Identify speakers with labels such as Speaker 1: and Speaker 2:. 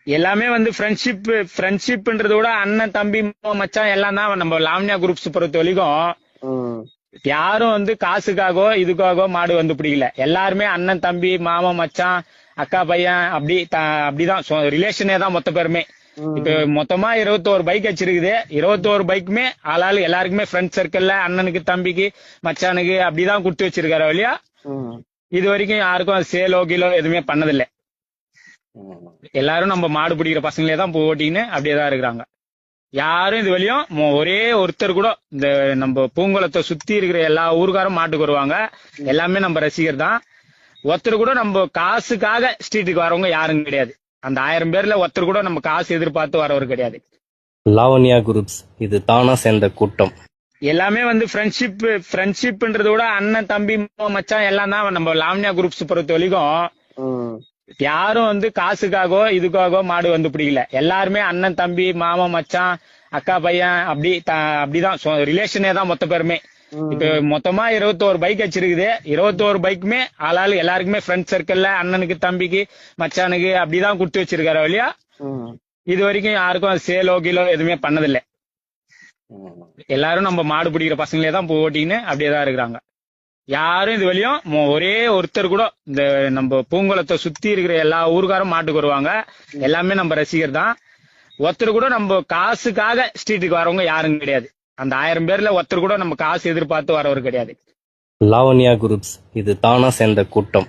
Speaker 1: எல்லாமே வந்து ஃப்ரெண்ட்ஷிப்ன்றத விட அண்ணன் தம்பி மாமா, மச்சான் எல்லாம் தான் நம்ம லாவண்யா குரூப்ஸ் பொறுத்த வரைக்கும்.
Speaker 2: ம்.
Speaker 1: யாரும் வந்து காசுக்காகவோ இதுக்காகவோ மாடு வந்து பிடிக்கல. எல்லாருமே அண்ணன் தம்பி மாமா மச்சான் அக்கா பையன் அப்படிதான் ரிலேஷனே தான் மொத்த பேருமே. இப்ப
Speaker 2: ம்.
Speaker 1: மொத்தமா 21 பைக் வச்சிருக்குது. 21 பைக்குமே ஆளாளு எல்லாருக்குமே ஃப்ரெண்ட் சர்க்கிள்ல அண்ணனுக்கு தம்பிக்கு மச்சானுக்கு அப்படிதான் கொடுத்து வச்சிருக்காரு வழியா.
Speaker 2: ம்.
Speaker 1: இது வரைக்கும் யாருக்கும் சேலோ கீழோ எதுவுமே பண்ணதில்லை.
Speaker 2: ம்.
Speaker 1: எல்லாரும் நம்ம மாடு பிடிக்கிற பசங்களே தான் ஓட்டின்னு அப்படியே தான் இருக்கிறாங்க. யாரும் இது வரையும் ஒரே ஒருத்தர் கூட இந்த நம்ம பூங்குளத்தை சுத்தி இருக்கிற எல்லா ஊருக்காரும் மாட்டுக்கு வருவாங்க. எல்லாமே நம்ம ரசிகர் தான். ஒருத்தர் கூட நம்ம காசுக்காக ஸ்ட்ரீட்டுக்கு வரவங்க யாரும் கிடையாது. அந்த 1000 பேர்ல ஒருத்தர் கூட நம்ம காசு எதிர்பார்த்து வரவர் கிடையாது.
Speaker 3: லாவண்யா குரூப்ஸ் இது தானா சேர்ந்த கூட்டம்.
Speaker 1: எல்லாமே வந்து ஃப்ரெண்ட்ஷிப்ன்றத விட அண்ணன் தம்பி மாமா, மச்சான் எல்லாம் தான் நம்ம லாவண்யா குரூப்ஸ் பொறுத்த வரைக்கும்.
Speaker 2: ம்.
Speaker 1: யாரும் வந்து காசுக்காகவோ இதுக்காகவோ மாடு வந்து பிடிக்கல. எல்லாருமே அண்ணன் தம்பி மாமா மச்சான் அக்கா பையன் அப்படிதான் ரிலேஷனே தான் மொத்த பேருமே. இப்ப மொத்தமா 21 பைக் வச்சிருக்குது. 21 பைக்குமே ஆளாளு எல்லாருக்குமே ஃப்ரெண்ட் சர்க்கிள்ல அண்ணனுக்கு தம்பிக்கு மச்சானுக்கு அப்படிதான் கொடுத்து வச்சிருக்காரு வழியா.
Speaker 2: ம்.
Speaker 1: இது வரைக்கும் யாருக்கும் சேலோ கீழோ எதுவுமே பண்ணதில்லை.
Speaker 2: ம்.
Speaker 1: எல்லாரும் நம்ம மாடு பிடிக்கிற பசங்களே தான் ஓட்டின்னு அப்படியே தான் இருக்கிறாங்க. யாரும் இது வரையும் ஒரே ஒருத்தர் கூட இந்த நம்ம பூங்குளத்தை சுத்தி இருக்கிற எல்லா ஊருக்காரும் மாட்டுக்கு வருவாங்க. எல்லாமே நம்ம ரசிகர் தான். ஒருத்தர் கூட நம்ம காசுக்காக ஸ்ட்ரீட்டுக்கு வரவங்க யாரும் கிடையாது. அந்த 1000 பேர்ல ஒருத்தர் கூட நம்ம காசு எதிர்பார்த்து வரவர் கிடையாது.
Speaker 3: லாவண்யா குரூப்ஸ் இது தானா சேர்ந்த கூட்டம்.